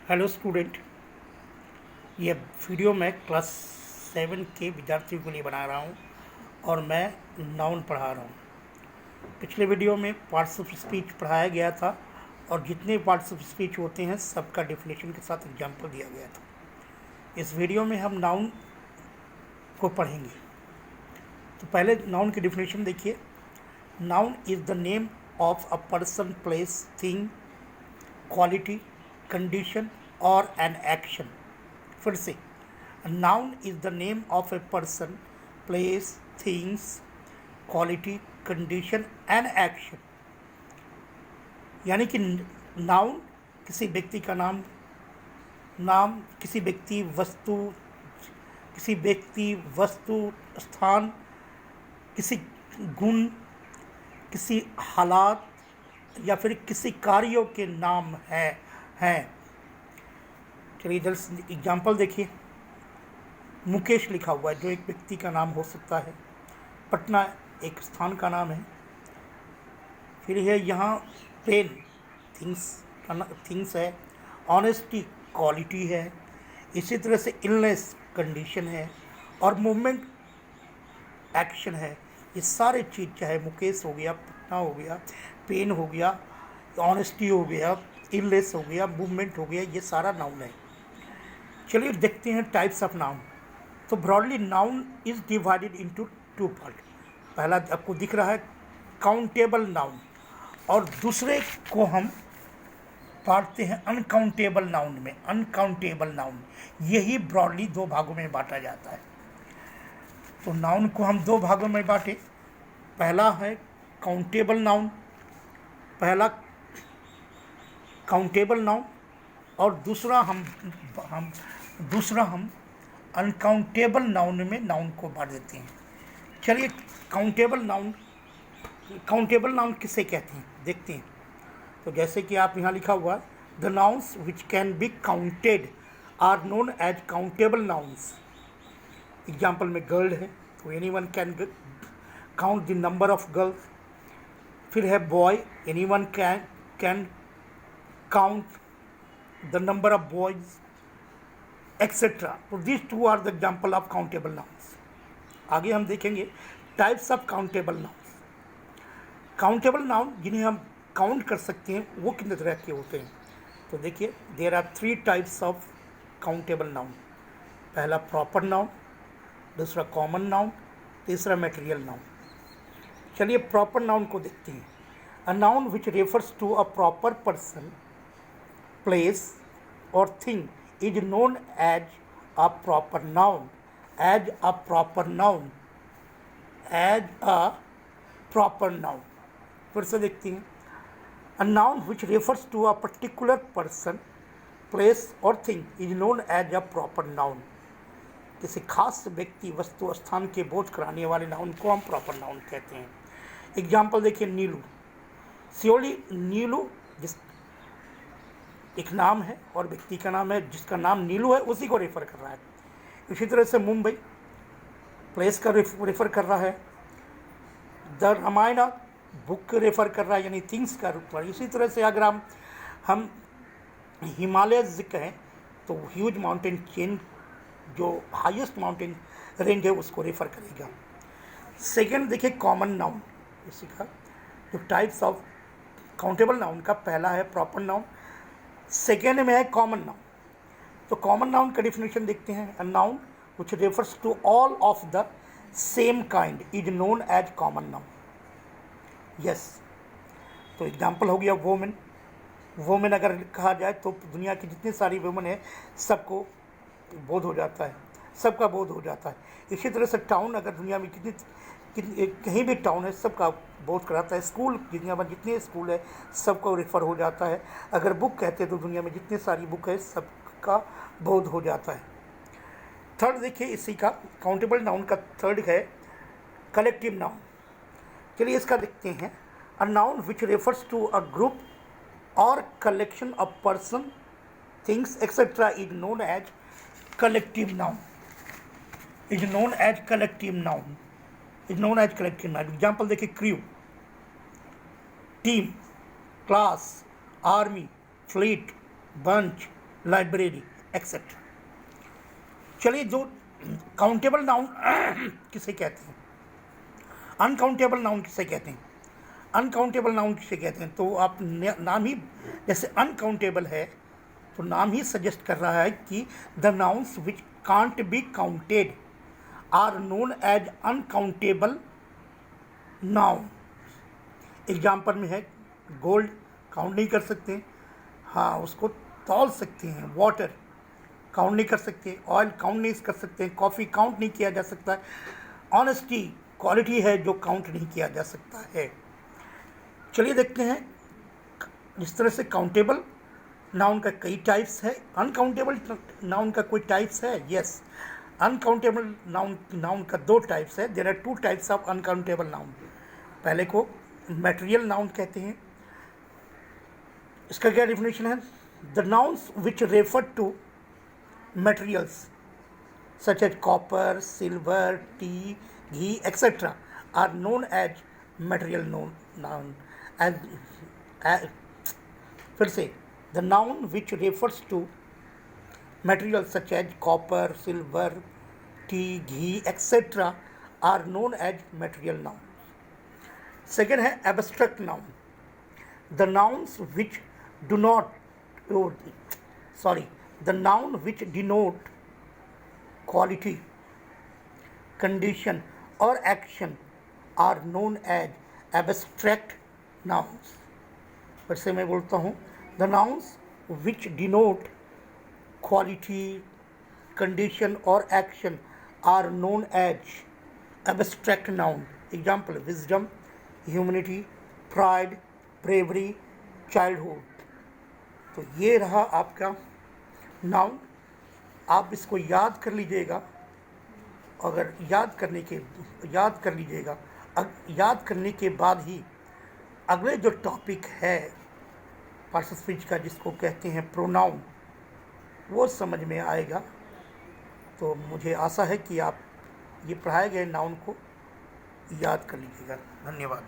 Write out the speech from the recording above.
Hello student. ये video मैं class 7 के विद्यार्थियों के लिए बना रहा हूँ और मैं नाउन पढ़ा रहा हूँ। पिछले वीडियो में पार्ट्स ऑफ स्पीच पढ़ाया गया था और जितने पार्ट्स ऑफ स्पीच होते हैं सबका डेफिनेशन के साथ एग्जाम्पल दिया गया था। इस वीडियो में हम नाउन को पढ़ेंगे। तो पहले नाउन की डेफिनेशन देखिए। Noun is the name of a person, place, thing, quality, condition और एन एक्शन। फिर से, noun is the name of a person, place, things, quality, condition and action. यानी कि नाउन किसी व्यक्ति का नाम, किसी व्यक्ति, वस्तु, स्थान, किसी गुण, किसी हालात या फिर किसी कार्यों के नाम हैं। चलिए जल्द एग्जाम्पल देखिए। मुकेश लिखा हुआ है जो एक व्यक्ति का नाम हो सकता है। पटना एक स्थान का नाम है। फिर है यहाँ पेन, थिंग्स है। ऑनेस्टी क्वालिटी है। इसी तरह से इलनेस कंडीशन है और मूवमेंट एक्शन है। ये सारे चीज़ चाहे मुकेश हो गया, पटना हो गया, पेन हो गया, ऑनेस्टी हो गया, इलनेस हो गया, मूवमेंट हो गया, ये सारा नाउन है। चलिए देखते हैं टाइप्स ऑफ नाउन। तो broadly noun is divided into two part. पहला आपको दिख रहा है काउंटेबल नाउन और दूसरे को हम बांटते हैं अनकाउंटेबल नाउन में। अनकाउंटेबल नाउन यही ब्रॉडली दो भागों में बांटा जाता है। तो नाउन को हम दो भागों में बांटे। पहला है काउंटेबल नाउन, पहला काउंटेबल नाउन और दूसरा हम अनकाउंटेबल नाउन में नाउन को बांट देते हैं। चलिए काउंटेबल नाउन किसे कहते हैं देखते हैं। तो जैसे कि आप यहाँ लिखा हुआ the nouns which can be counted are known as countable nouns. Example में गर्ल है तो anyone can count the number of girls. फिर है boy, anyone can count the number of boys etcetera. तो this two are the example of countable nouns. आगे हम देखेंगे types of countable nouns. Countable noun जिन्हें हम काउंट कर सकते हैं वो कितने तरह के होते हैं। तो देखिए there are 3 types of countable noun. पहला प्रॉपर नाउन, दूसरा कॉमन नाउन, तीसरा मटेरियल नाउन। चलिए प्रॉपर नाउन को देखते हैं। A noun which refers to a proper person, place और thing is known as a proper noun. As a proper noun. As a proper noun. फिर से देखते हैं। A noun which refers to a particular person, place or thing is known as a proper noun. किसी खास व्यक्ति, वस्तु, स्थान के बोध कराने वाले नाउन को हम प्रॉपर नाउन कहते हैं। एग्जाम्पल देखिए नीलू। श्योरली नीलू जिस एक नाम है और व्यक्ति का नाम है, जिसका नाम नीलू है उसी को रेफर कर रहा है। इसी तरह से मुंबई प्लेस का रेफर कर रहा है। द रामायण बुक रेफर कर रहा है, यानी थिंग्स का रेफर। इसी तरह से अगर हम हिमालयज कहें तो ह्यूज माउंटेन चेन, जो हाईएस्ट माउंटेन रेंज है उसको रेफर करेगा। सेकेंड देखिए कॉमन नाउन। इसी का जो टाइप्स ऑफ काउंटेबल नाउन का पहला है प्रॉपर नाउन, सेकेंड में है कॉमन नाउन। तो कॉमन नाउन का डिफिनेशन देखते हैं। A noun which refers to all of the same kind is known as common noun. Yes, तो एग्जाम्पल हो गया वोमेन। वोमेन अगर कहा जाए तो दुनिया की जितनी सारी वोमेन है सबको बोध हो जाता है, सबका बोध हो जाता है। इसी तरह से टाउन, अगर दुनिया में कहीं भी टाउन है सबका बोध कराता है। स्कूल, दुनिया में जितने स्कूल है सबको रेफर हो जाता है। अगर बुक कहते हैं तो दुनिया में जितनी सारी बुक है सबका बोध हो जाता है। थर्ड देखिए इसी का काउंटेबल नाउन का थर्ड है कलेक्टिव नाउन। चलिए इसका देखते हैं। A noun which refers to a group और collection of person, things etcetera is known as collective noun. Example देखिए crew, team, class, army, fleet, bunch, library etcetera. चलिए, जो काउंटेबल नाउन किसे कहते हैं, अनकाउंटेबल नाउन किसे कहते हैं, अनकाउंटेबल नाउन किसे कहते हैं, तो आप नाम ही जैसे अनकाउंटेबल है तो नाम ही सजेस्ट कर रहा है कि the nouns which can't be counted are known as uncountable noun. Example में है गोल्ड काउंट नहीं कर सकते, हाँ उसको तौल सकते हैं, वाटर काउंट नहीं कर सकते, ऑयल काउंट नहीं कर सकते, कॉफ़ी काउंट नहीं किया जा सकता है, ऑनेस्टी क्वालिटी है जो काउंट नहीं किया जा सकता है। चलिए देखते हैं, जिस तरह से काउंटेबल नाउन का कई टाइप्स है, अनकाउंटेबल नाउन का कोई टाइप्स है, यस अनकाउंटेबल नाउन का 2 टाइप्स है। There are 2 types of uncountable noun. पहले को मटेरियल नाउन कहते हैं। इसका क्या डेफिनेशन है, the nouns which refer to materials such as copper, silver, tea, ghee etcetera are known as material noun. As फिर से, the noun which refers to materials such as copper, silver, tea, ghee, etc. are known as material noun. Second है abstract noun. The nouns which do not, the noun which denote quality, condition or action are known as abstract nouns. फिर से मैं बोलता हूँ, the nouns which denote quality, condition or action are known as abstract noun. Example, wisdom, humanity, pride, bravery, childhood. तो ये रहा आपका noun. आप इसको याद कर लीजिएगा। अगर याद करने के बाद ही अगले जो टॉपिक है पार्ट्स ऑफ स्पीच का, जिसको कहते हैं प्रोनाउन, वो समझ में आएगा। तो मुझे आशा है कि आप ये पढ़ाए गए नाउन को याद कर लीजिएगा। धन्यवाद।